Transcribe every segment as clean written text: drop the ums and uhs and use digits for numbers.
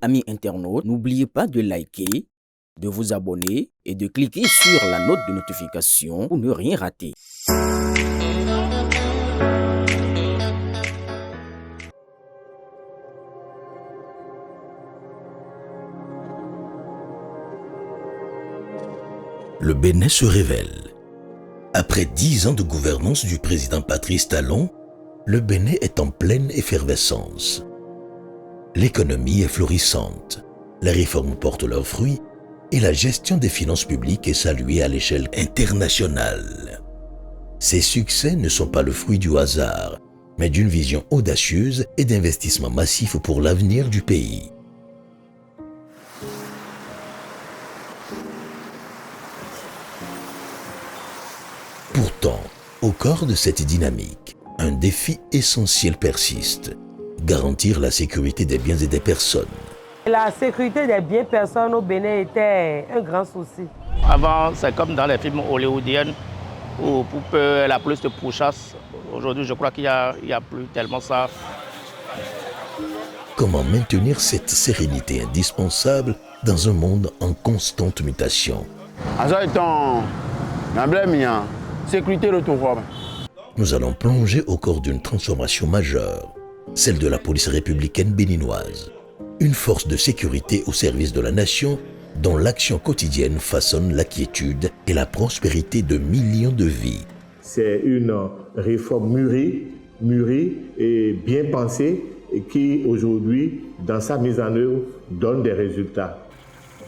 Amis internautes, n'oubliez pas de liker, de vous abonner et de cliquer sur la note de notification pour ne rien rater. Le Bénin se révèle. Après 10 ans de gouvernance du président Patrice Talon, le Bénin est en pleine effervescence. L'économie est florissante, les réformes portent leurs fruits et la gestion des finances publiques est saluée à l'échelle internationale. Ces succès ne sont pas le fruit du hasard, mais d'une vision audacieuse et d'investissements massifs pour l'avenir du pays. Pourtant, au cœur de cette dynamique, un défi essentiel persiste: garantir la sécurité des biens et des personnes. La sécurité des biens personnes au Bénin était un grand souci. Avant, c'est comme dans les films hollywoodiens où pour peu la police te pourchasse. Aujourd'hui, je crois qu'il n'y a plus tellement ça. Comment maintenir cette sérénité indispensable dans un monde en constante mutation? Nous allons plonger au cœur d'une transformation majeure, celle de la police républicaine béninoise. Une force de sécurité au service de la nation dont l'action quotidienne façonne la quiétude et la prospérité de millions de vies. C'est une réforme mûrie et bien pensée et qui aujourd'hui, dans sa mise en œuvre, donne des résultats.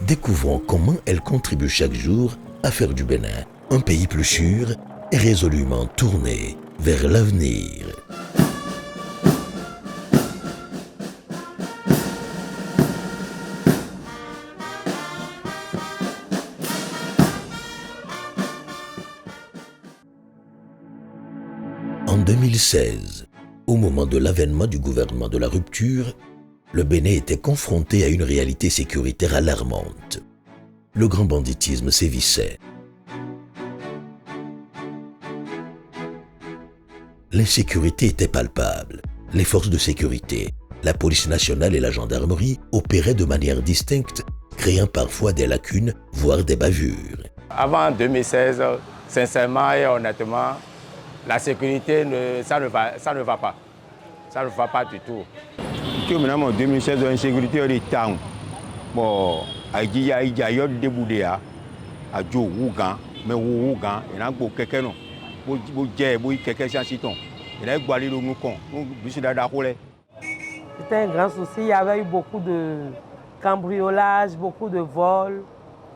Découvrons comment elle contribue chaque jour à faire du Bénin un pays plus sûr et résolument tourné vers l'avenir. En 2016, au moment de l'avènement du gouvernement de la rupture, le Bénin était confronté à une réalité sécuritaire alarmante. Le grand banditisme sévissait. L'insécurité était palpable. Les forces de sécurité, la police nationale et la gendarmerie opéraient de manière distincte, créant parfois des lacunes, voire des bavures. Avant 2016, sincèrement et honnêtement, la sécurité, ça ne va pas. Ça ne va pas du tout. Maintenant, en 2016, l'insécurité est temps. Bon, il y a eu des bouddhas, à Joe Ougan, mais Ougan, il y a quelqu'un, C'était un grand souci. Il y avait eu beaucoup de cambriolages, beaucoup de vols,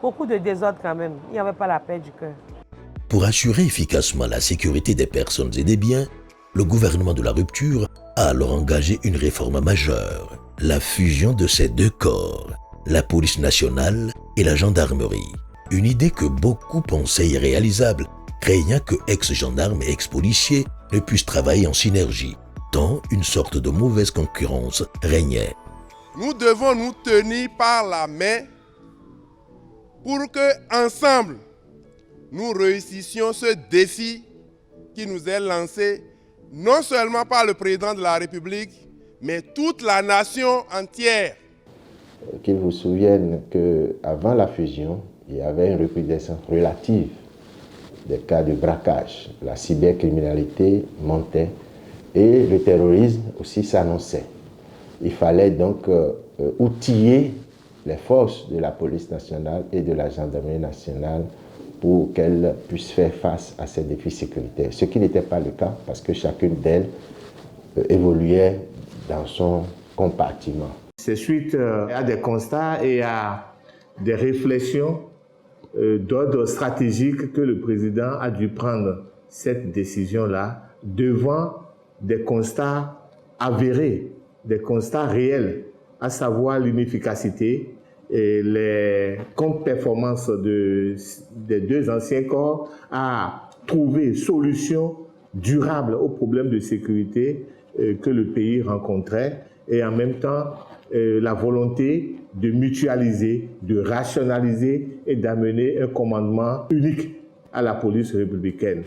beaucoup de désordre quand même. Il n'y avait pas la paix du cœur. Pour assurer efficacement la sécurité des personnes et des biens, le gouvernement de la rupture a alors engagé une réforme majeure, la fusion de ces deux corps, la police nationale et la gendarmerie. Une idée que beaucoup pensaient irréalisable, craignant que ex-gendarmes et ex-policiers ne puissent travailler en synergie, tant une sorte de mauvaise concurrence régnait. Nous devons nous tenir par la main pour que, ensemble, nous réussissions ce défi qui nous est lancé non seulement par le président de la République, mais toute la nation entière. Qu'il vous souvienne qu'avant la fusion, il y avait une recrudescence relative des cas de braquage. La cybercriminalité montait et le terrorisme aussi s'annonçait. Il fallait donc outiller les forces de la police nationale et de la gendarmerie nationale pour qu'elles puissent faire face à ces défis sécuritaires. Ce qui n'était pas le cas parce que chacune d'elles évoluait dans son compartiment. C'est suite à des constats et à des réflexions d'ordre stratégique que le président a dû prendre cette décision-là devant des constats avérés, des constats réels, à savoir l'inefficacité et les contre-performances des deux anciens corps à trouver solution durable aux problèmes de sécurité que le pays rencontrait et en même temps la volonté de mutualiser, de rationaliser et d'amener un commandement unique à la police républicaine.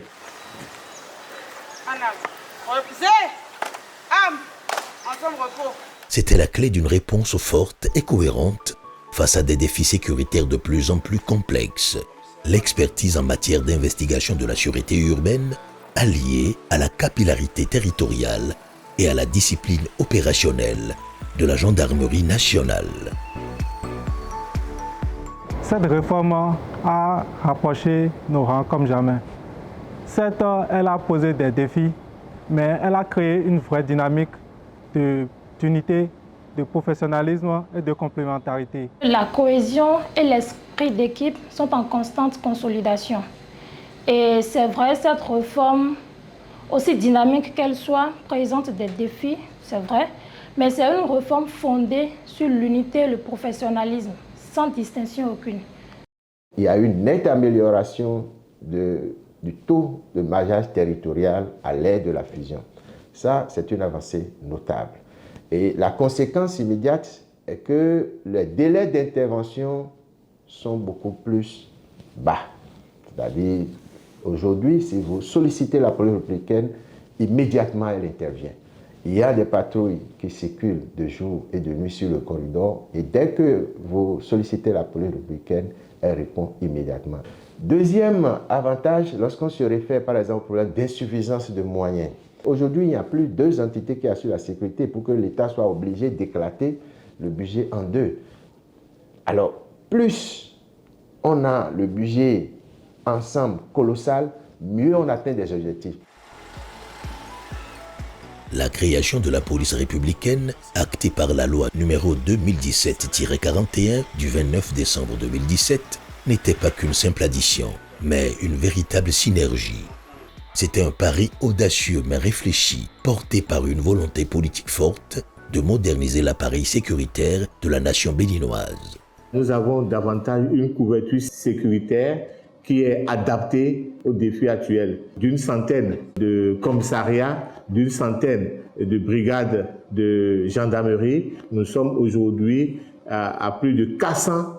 C'était la clé d'une réponse forte et cohérente face à des défis sécuritaires de plus en plus complexes. L'expertise en matière d'investigation de la sûreté urbaine, alliée à la capillarité territoriale et à la discipline opérationnelle de la gendarmerie nationale. Cette réforme a rapproché nos rangs comme jamais. Certes, elle a posé des défis, mais elle a créé une vraie dynamique d'unité, de professionnalisme et de complémentarité. La cohésion et l'esprit d'équipe sont en constante consolidation. Et c'est vrai, cette réforme, aussi dynamique qu'elle soit, présente des défis, c'est vrai, mais c'est une réforme fondée sur l'unité et le professionnalisme, sans distinction aucune. Il y a une nette amélioration du taux de maillage territorial à l'ère de la fusion. Ça, c'est une avancée notable. Et la conséquence immédiate est que les délais d'intervention sont beaucoup plus bas. C'est-à-dire, aujourd'hui, si vous sollicitez la police républicaine, immédiatement elle intervient. Il y a des patrouilles qui circulent de jour et de nuit sur le corridor et dès que vous sollicitez la police républicaine, elle répond immédiatement. Deuxième avantage, lorsqu'on se réfère par exemple au problème d'insuffisance de moyens. Aujourd'hui, il n'y a plus deux entités qui assurent la sécurité pour que l'État soit obligé d'éclater le budget en deux. Alors, plus on a le budget ensemble colossal, mieux on atteint des objectifs. La création de la police républicaine, actée par la loi numéro 2017-41 du 29 décembre 2017, n'était pas qu'une simple addition, mais une véritable synergie. C'était un pari audacieux mais réfléchi, porté par une volonté politique forte de moderniser l'appareil sécuritaire de la nation béninoise. Nous avons davantage une couverture sécuritaire qui est adaptée aux défis actuels. D'une centaine de commissariats, d'une centaine de brigades de gendarmerie, nous sommes aujourd'hui à plus de 400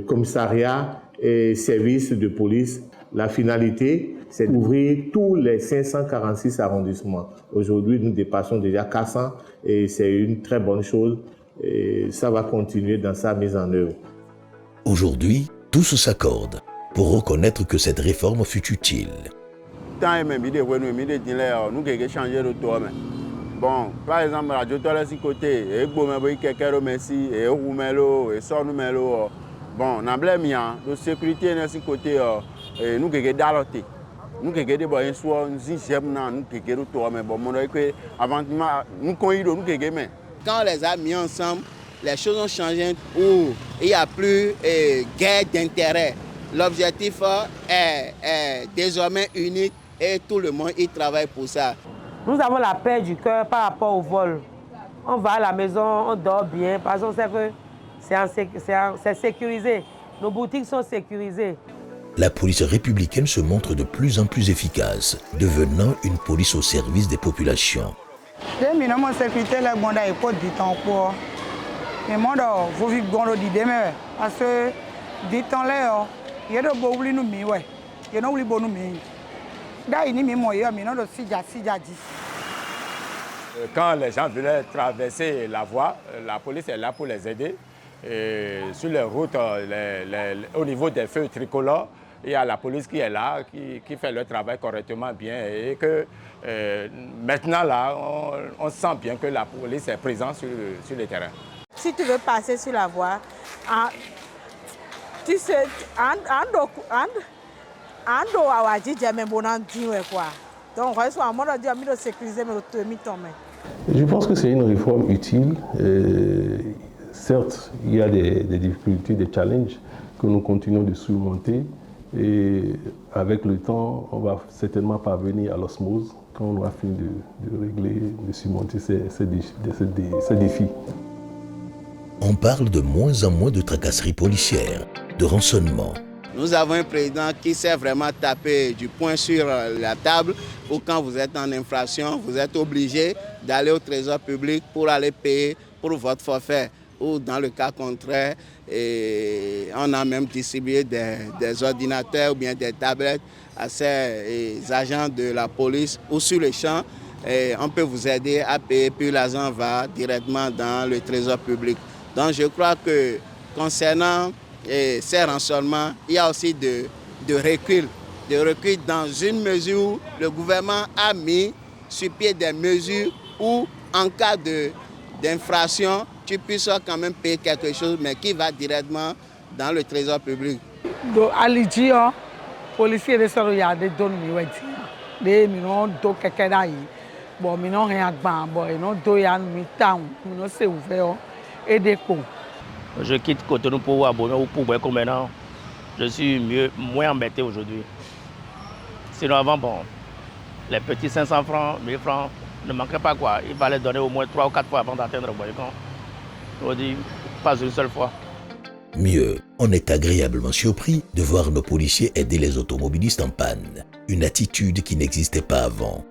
commissariats et services de police. La finalité, c'est d'ouvrir tous les 546 arrondissements. Aujourd'hui, nous dépassons déjà 400 et c'est une très bonne chose et ça va continuer dans sa mise en œuvre. Aujourd'hui, tous s'accordent pour reconnaître que cette réforme fut utile. Tant et même idée, nous avons changé de tour. Bon, par exemple, la radio est sur côté, et bon, mais quelqu'un merci, et roumelo, et sort numéro. Bon, on a bien, la sécurité est sur côté, et nous avons daloté. Nous avons des boys, soit nous sommes nous avons tour, mais bon, avant nous avons mais. Quand on les a mis ensemble, les choses ont changé où il n'y a plus guerre d'intérêt. L'objectif est désormais unique et tout le monde y travaille pour ça. Nous avons la paix du cœur par rapport au vol. On va à la maison, on dort bien parce qu'on sait que c'est sécurisé. Nos boutiques sont sécurisées. La police républicaine se montre de plus en plus efficace, devenant une police au service des populations. Mon sécurité est bonne à l'époque du temps pour. Mais moi, vous vivez bon le demain parce que du temps là, il y a de beaux nous mi ouais, il y a de beaux nous mi. Là, il y a des moyens, mais non de si. Quand les gens veulent traverser la voie, la police est là pour les aider. Et sur les routes, au niveau des feux tricolores, il y a la police qui est là, qui fait le travail correctement bien. Et que maintenant, là, on sent bien que la police est présente sur le terrain. Si tu veux passer sur la voie, tu sais, je pense que c'est une réforme utile. Certes, il y a des difficultés, des challenges que nous continuons de surmonter. Et avec le temps, on va certainement parvenir à l'osmose quand on aura fini de régler, de surmonter ces défis. On parle de moins en moins de tracasseries policières, de rançonnement. Nous avons un président qui sait vraiment taper du poing sur la table où quand vous êtes en infraction, vous êtes obligé d'aller au trésor public pour aller payer pour votre forfait. Ou dans le cas contraire, on a même distribué des ordinateurs ou bien des tablettes à ces agents de la police ou sur le champ. on peut vous aider à payer, puis l'argent va directement dans le trésor public. Donc je crois que concernant ces rançonnements, il y a aussi de recul dans une mesure où le gouvernement a mis sur pied des mesures où en cas d'infraction, tu puisses quand même payer quelque chose, mais qui va directement dans le trésor public. Donc, à l'idée, les policiers ne sont pas des dons, mais ils ont dos quelqu'un d'ailleurs. Bon, ils n'ont rien à faire, ils n'ont dos à mi-temps, ils n'ont c'est ouvert et des coups. Je quitte Cotonou pour abonner ou pour Bouéco maintenant. Je suis moins embêté aujourd'hui. Sinon avant, bon, les petits 500 francs, 1000 francs, ne manquaient pas quoi. Il fallait donner au moins 3 ou 4 fois avant d'atteindre Bouéco. On dit pas une seule fois. Mieux, on est agréablement surpris de voir nos policiers aider les automobilistes en panne. Une attitude qui n'existait pas avant.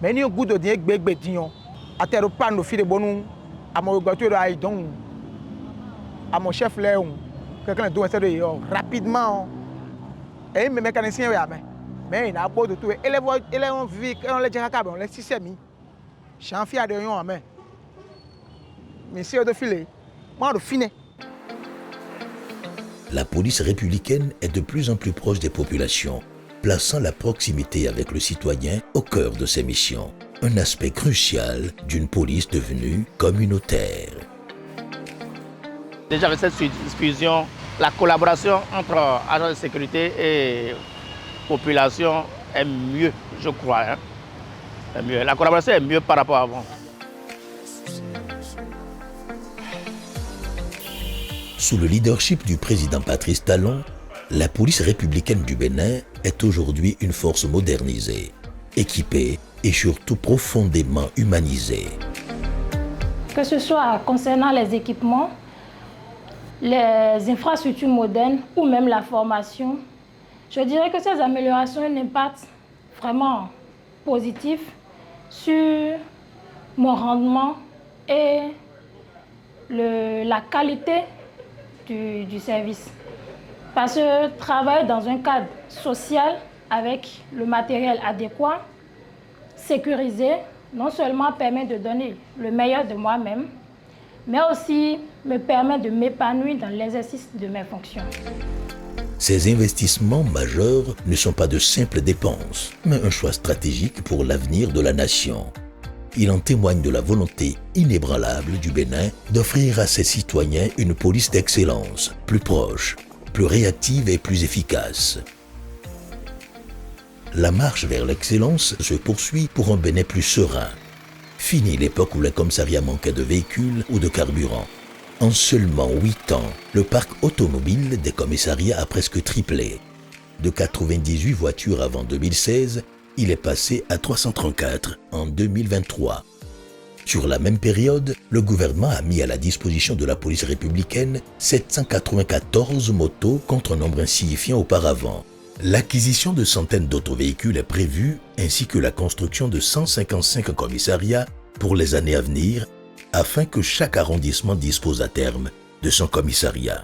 Mais ni goût de dire bébé dion à terre pas nos filles de bonum à mon gâteau à donc à mon chef là quelqu'un doit essayer de rapidement et mes mécaniciens mais il a beau de tout et les on vit on les déjà on les système j'en fais de yon mais monsieur de filer moi de finer. La police républicaine est de plus en plus proche des populations, plaçant la proximité avec le citoyen au cœur de ses missions. Un aspect crucial d'une police devenue communautaire. Déjà avec cette fusion, la collaboration entre agents de sécurité et population est mieux, je crois. Hein. Est mieux. La collaboration est mieux par rapport à avant. Sous le leadership du président Patrice Talon, la police républicaine du Bénin est aujourd'hui une force modernisée, équipée et surtout profondément humanisée. Que ce soit concernant les équipements, les infrastructures modernes ou même la formation, je dirais que ces améliorations ont un impact vraiment positif sur mon rendement et la qualité du service. Parce que travailler dans un cadre social avec le matériel adéquat, sécurisé, non seulement permet de donner le meilleur de moi-même, mais aussi me permet de m'épanouir dans l'exercice de mes fonctions. Ces investissements majeurs ne sont pas de simples dépenses, mais un choix stratégique pour l'avenir de la nation. Il en témoigne de la volonté inébranlable du Bénin d'offrir à ses citoyens une police d'excellence, plus proche, plus réactive et plus efficace. La marche vers l'excellence se poursuit pour un Bénin plus serein. Fini l'époque où les commissariats manquaient de véhicules ou de carburant. En seulement 8 ans, le parc automobile des commissariats a presque triplé. De 98 voitures avant 2016, il est passé à 334 en 2023. Sur la même période, le gouvernement a mis à la disposition de la police républicaine 794 motos contre un nombre insignifiant auparavant. L'acquisition de centaines d'autovéhicules est prévue, ainsi que la construction de 155 commissariats pour les années à venir, afin que chaque arrondissement dispose à terme de son commissariat.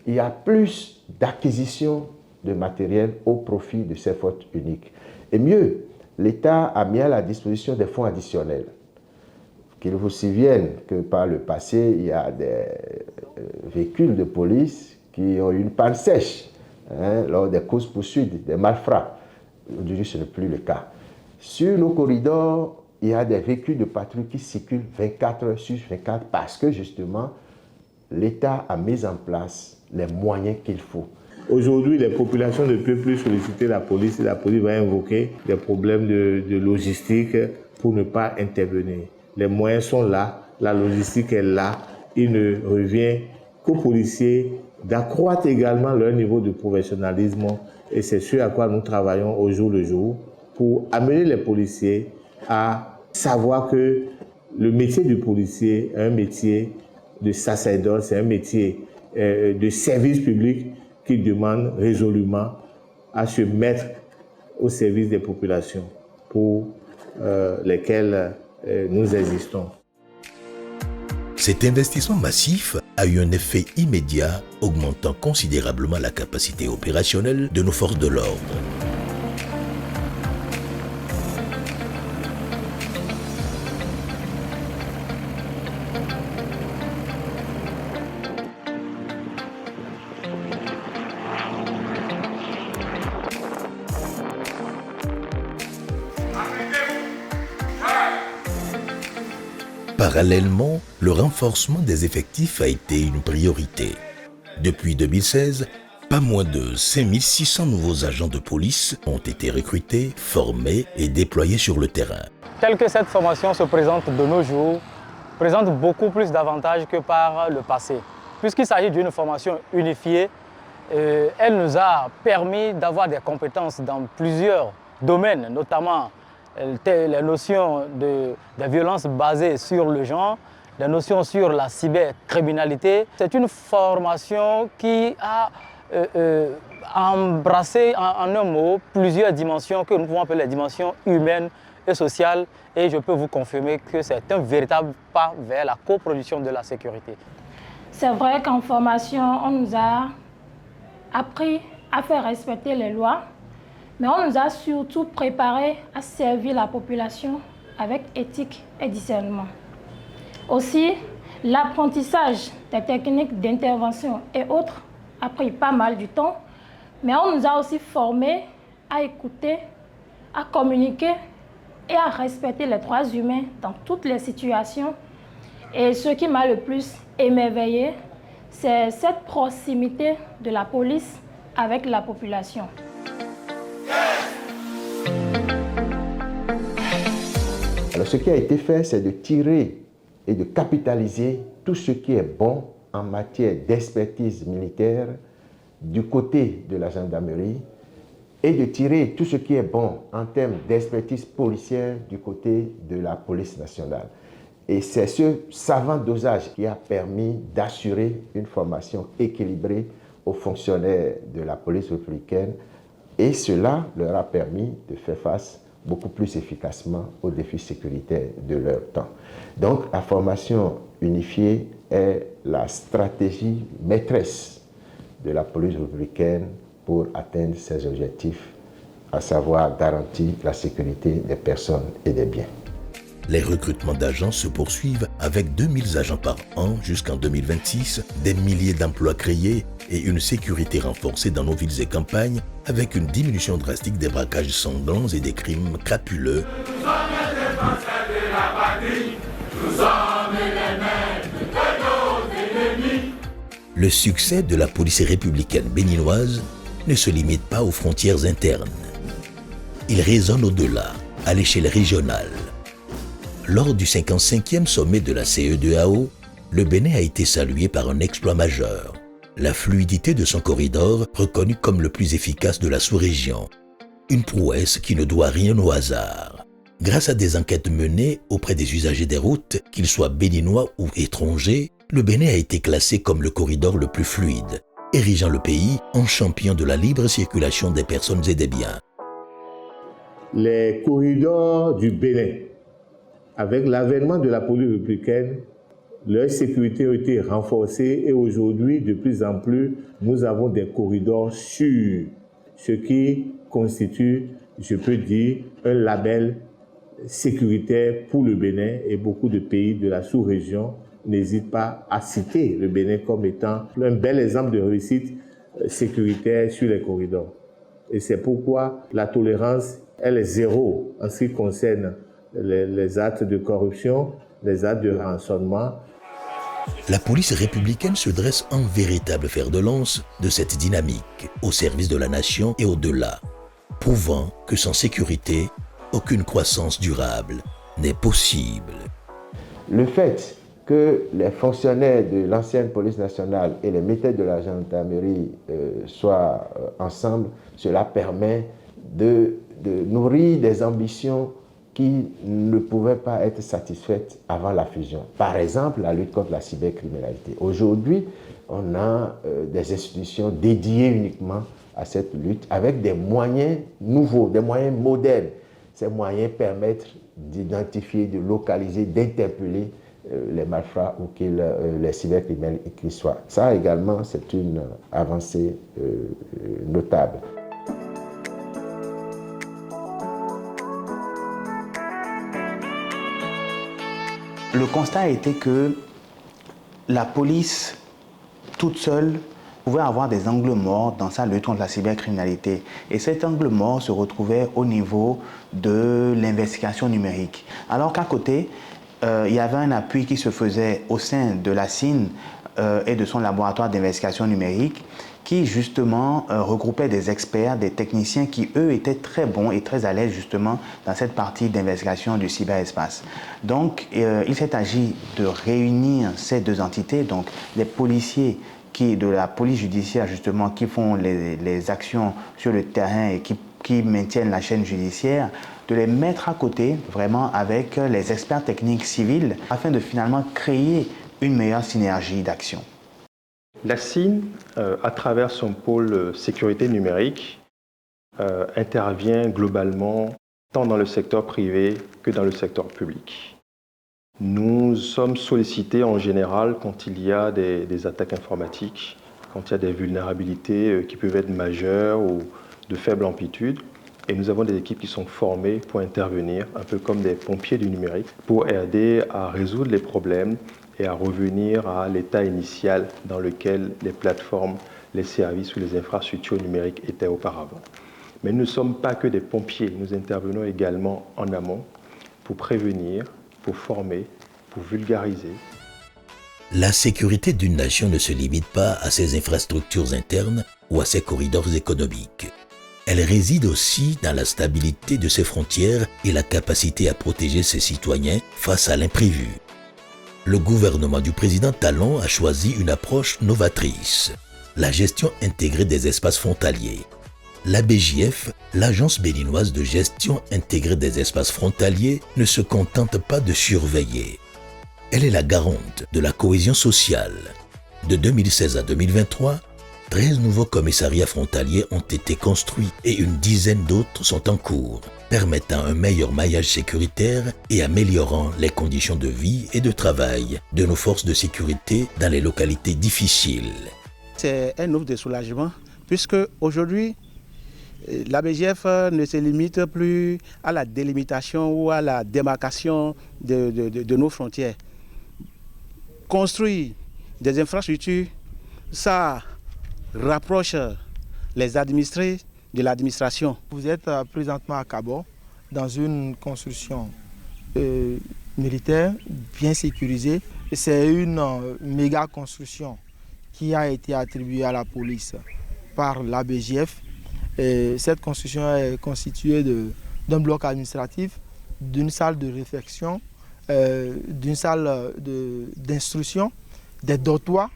Il y a plus d'acquisition de matériel au profit de ces flottes uniques. Et mieux, l'État a mis à la disposition des fonds additionnels. Qu'il vous souvienne que par le passé, il y a des véhicules de police qui ont eu une panne sèche lors des courses-poursuites, des malfrats. Aujourd'hui, ce n'est plus le cas. Sur nos corridors, il y a des véhicules de patrouille qui circulent 24 heures sur 24 parce que justement, l'État a mis en place les moyens qu'il faut. Aujourd'hui, les populations ne peuvent plus solliciter la police et la police va invoquer des problèmes de logistique pour ne pas intervenir. Les moyens sont là, la logistique est là. Il ne revient qu'aux policiers d'accroître également leur niveau de professionnalisme et c'est ce à quoi nous travaillons au jour le jour pour amener les policiers à savoir que le métier du policier est un métier de sacerdoce, c'est un métier de service public qui demande résolument à se mettre au service des populations pour lesquelles nous existons. Cet investissement massif a eu un effet immédiat, augmentant considérablement la capacité opérationnelle de nos forces de l'ordre. Parallèlement, le renforcement des effectifs a été une priorité. Depuis 2016, pas moins de 5600 nouveaux agents de police ont été recrutés, formés et déployés sur le terrain. Telle que cette formation se présente de nos jours, présente beaucoup plus d'avantages que par le passé. Puisqu'il s'agit d'une formation unifiée, elle nous a permis d'avoir des compétences dans plusieurs domaines, notamment les notions des violences basées sur le genre, des notions sur la cybercriminalité. C'est une formation qui a embrassé en un mot plusieurs dimensions que nous pouvons appeler les dimensions humaines et sociales, et je peux vous confirmer que c'est un véritable pas vers la coproduction de la sécurité. C'est vrai qu'en formation, on nous a appris à faire respecter les lois, mais on nous a surtout préparé à servir la population avec éthique et discernement. Aussi, l'apprentissage des techniques d'intervention et autres a pris pas mal du temps, mais on nous a aussi formés à écouter, à communiquer et à respecter les droits humains dans toutes les situations. Et ce qui m'a le plus émerveillé, c'est cette proximité de la police avec la population. Alors, ce qui a été fait, c'est de tirer et de capitaliser tout ce qui est bon en matière d'expertise militaire du côté de la gendarmerie et de tirer tout ce qui est bon en termes d'expertise policière du côté de la police nationale. Et c'est ce savant dosage qui a permis d'assurer une formation équilibrée aux fonctionnaires de la police républicaine, et cela leur a permis de faire face beaucoup plus efficacement aux défis sécuritaires de leur temps. Donc la formation unifiée est la stratégie maîtresse de la police républicaine pour atteindre ses objectifs, à savoir garantir la sécurité des personnes et des biens. Les recrutements d'agents se poursuivent avec 2000 agents par an jusqu'en 2026, des milliers d'emplois créés et une sécurité renforcée dans nos villes et campagnes, avec une diminution drastique des braquages sanglants et des crimes crapuleux. Nous sommes les Français de la patrie, nous sommes les maîtres de nos ennemis. Le succès de la police républicaine béninoise ne se limite pas aux frontières internes. Il résonne au-delà, à l'échelle régionale. Lors du 55e sommet de la CEDEAO, le Bénin a été salué par un exploit majeur. La fluidité de son corridor, reconnu comme le plus efficace de la sous-région. Une prouesse qui ne doit rien au hasard. Grâce à des enquêtes menées auprès des usagers des routes, qu'ils soient béninois ou étrangers, le Bénin a été classé comme le corridor le plus fluide, érigeant le pays en champion de la libre circulation des personnes et des biens. Les corridors du Bénin, avec l'avènement de la police républicaine, leur sécurité a été renforcée et aujourd'hui, de plus en plus, nous avons des corridors sûrs, ce qui constitue, je peux dire, un label sécuritaire pour le Bénin, et beaucoup de pays de la sous-région n'hésitent pas à citer le Bénin comme étant un bel exemple de réussite sécuritaire sur les corridors. Et c'est pourquoi la tolérance, elle est zéro en ce qui concerne les actes de corruption, les actes de rançonnement. La police républicaine se dresse en véritable fer de lance de cette dynamique, au service de la nation et au-delà, prouvant que sans sécurité, aucune croissance durable n'est possible. Le fait que les fonctionnaires de l'ancienne police nationale et les militaires de la gendarmerie soient ensemble, cela permet de nourrir des ambitions qui ne pouvaient pas être satisfaites avant la fusion. Par exemple, la lutte contre la cybercriminalité. Aujourd'hui, on a des institutions dédiées uniquement à cette lutte avec des moyens nouveaux, des moyens modernes. Ces moyens permettent d'identifier, de localiser, d'interpeller les malfrats ou les cybercriminels qu'ils soient. Ça également, c'est une avancée notable. Le constat a été que la police, toute seule, pouvait avoir des angles morts dans sa lutte contre la cybercriminalité. Et cet angle mort se retrouvait au niveau de l'investigation numérique. Alors qu'à côté, il y avait un appui qui se faisait au sein de la CIN et de son laboratoire d'investigation numérique qui justement regroupait des experts, des techniciens qui eux étaient très bons et très à l'aise justement dans cette partie d'investigation du cyberespace. Donc il s'est agi de réunir ces deux entités, donc les policiers de la police judiciaire justement qui font les actions sur le terrain et qui maintiennent la chaîne judiciaire, de les mettre à côté vraiment avec les experts techniques civils afin de finalement créer une meilleure synergie d'action. La CIN, à travers son pôle sécurité numérique, intervient globalement tant dans le secteur privé que dans le secteur public. Nous sommes sollicités en général quand il y a des attaques informatiques, quand il y a des vulnérabilités qui peuvent être majeures ou de faible amplitude. Et nous avons des équipes qui sont formées pour intervenir, un peu comme des pompiers du numérique, pour aider à résoudre les problèmes et à revenir à l'état initial dans lequel les plateformes, les services ou les infrastructures numériques étaient auparavant. Mais nous ne sommes pas que des pompiers, nous intervenons également en amont pour prévenir, pour former, pour vulgariser. La sécurité d'une nation ne se limite pas à ses infrastructures internes ou à ses corridors économiques. Elle réside aussi dans la stabilité de ses frontières et la capacité à protéger ses citoyens face à l'imprévu. Le gouvernement du président Talon a choisi une approche novatrice, la gestion intégrée des espaces frontaliers. L'ABJF, l'Agence béninoise de gestion intégrée des espaces frontaliers, ne se contente pas de surveiller. Elle est la garante de la cohésion sociale. De 2016 à 2023, 13 nouveaux commissariats frontaliers ont été construits et une dizaine d'autres sont en cours, permettant un meilleur maillage sécuritaire et améliorant les conditions de vie et de travail de nos forces de sécurité dans les localités difficiles. C'est un offre de soulagement puisque aujourd'hui, l'ABJF ne se limite plus à la délimitation ou à la démarcation de nos frontières. Construire des infrastructures, ça rapproche les administrés de l'administration. Vous êtes présentement à Cabo, dans une construction militaire bien sécurisée. C'est une méga construction qui a été attribuée à la police par l'ABJF. Cette construction est constituée d'un bloc administratif, d'une salle de réflexion, d'une salle d'instruction, des dortoirs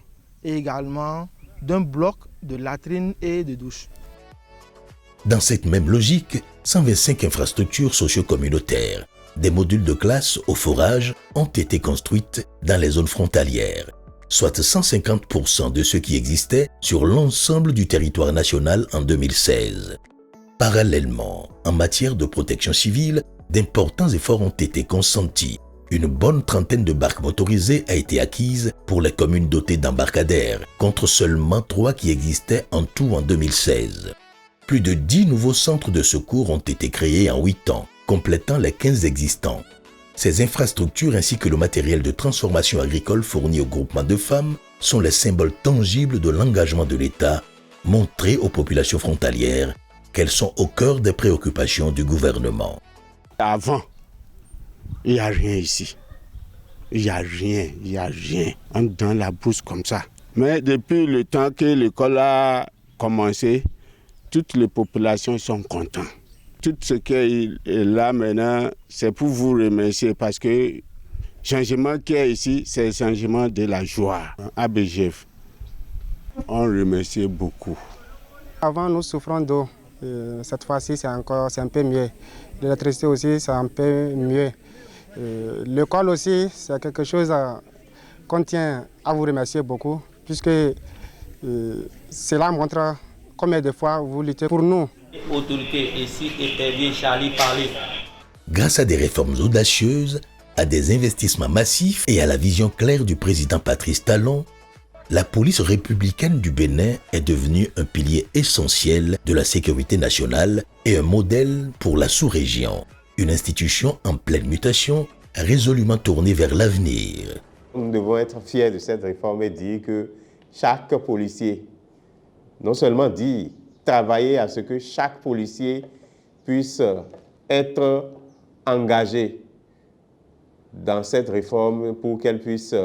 et également d'un bloc de latrines et de douches. Dans cette même logique, 125 infrastructures socio-communautaires, des modules de classe au forage ont été construites dans les zones frontalières, soit 150% de ceux qui existaient sur l'ensemble du territoire national en 2016. Parallèlement, en matière de protection civile, d'importants efforts ont été consentis. Une bonne trentaine de barques motorisées a été acquise pour les communes dotées d'embarcadères, contre seulement 3 qui existaient en tout en 2016. Plus de 10 nouveaux centres de secours ont été créés en 8 ans, complétant les 15 existants. Ces infrastructures ainsi que le matériel de transformation agricole fourni au groupement de femmes sont les symboles tangibles de l'engagement de l'État montré aux populations frontalières qu'elles sont au cœur des préoccupations du gouvernement. Avant, il n'y a rien ici. Il n'y a rien. On est dans la brousse comme ça. Mais depuis le temps que l'école a commencé, toutes les populations sont contentes. Tout ce qui est là maintenant, c'est pour vous remercier parce que le changement qu'il y a ici, c'est le changement de la joie. ABJF, on remercie beaucoup. Avant, nous souffrons d'eau. Cette fois-ci, c'est un peu mieux. L'électricité aussi, c'est un peu mieux. L'école aussi, c'est quelque chose qu'on tient à vous remercier beaucoup, puisque cela montre combien de fois vous luttez pour nous. Autorité ici intervient, Charlie parler. Grâce à des réformes audacieuses, à des investissements massifs et à la vision claire du président Patrice Talon, la police républicaine du Bénin est devenue un pilier essentiel de la sécurité nationale et un modèle pour la sous-région. Une institution en pleine mutation, résolument tournée vers l'avenir. Nous devons être fiers de cette réforme et dire que chaque policier, non seulement dire, travailler à ce que chaque policier puisse être engagé dans cette réforme pour qu'elle puisse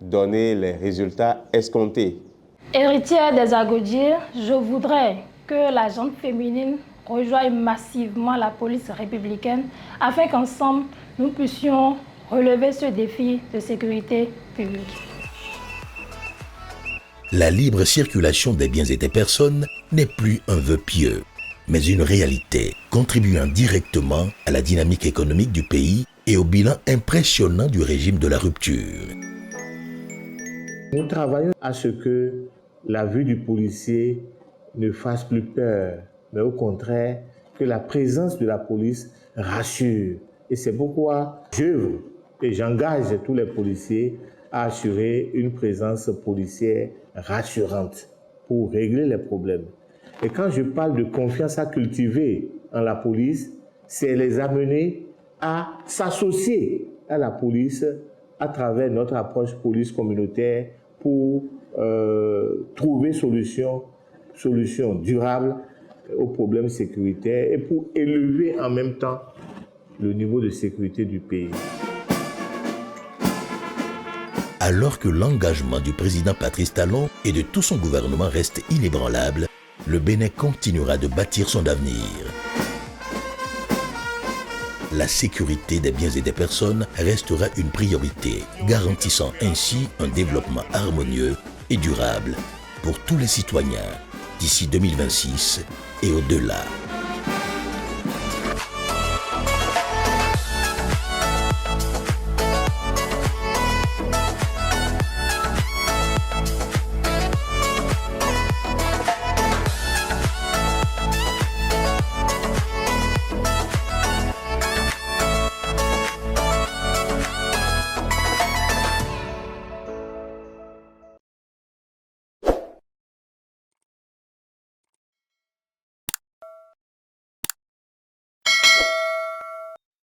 donner les résultats escomptés. Héritière des Agodiers, je voudrais que la gente féminine rejoigne massivement la police républicaine afin qu'ensemble, nous puissions relever ce défi de sécurité publique. La libre circulation des biens et des personnes n'est plus un vœu pieux, mais une réalité contribuant directement à la dynamique économique du pays et au bilan impressionnant du régime de la rupture. Nous travaillons à ce que la vue du policier ne fasse plus peur, mais au contraire, que la présence de la police rassure. Et c'est pourquoi j'œuvre et j'engage tous les policiers à assurer une présence policière rassurante pour régler les problèmes. Et quand je parle de confiance à cultiver en la police, c'est les amener à s'associer à la police à travers notre approche police communautaire pour trouver solution durable aux problèmes sécuritaires et pour élever en même temps le niveau de sécurité du pays. Alors que l'engagement du président Patrice Talon et de tout son gouvernement reste inébranlable, le Bénin continuera de bâtir son avenir. La sécurité des biens et des personnes restera une priorité, garantissant ainsi un développement harmonieux et durable pour tous les citoyens d'ici 2026 et au-delà.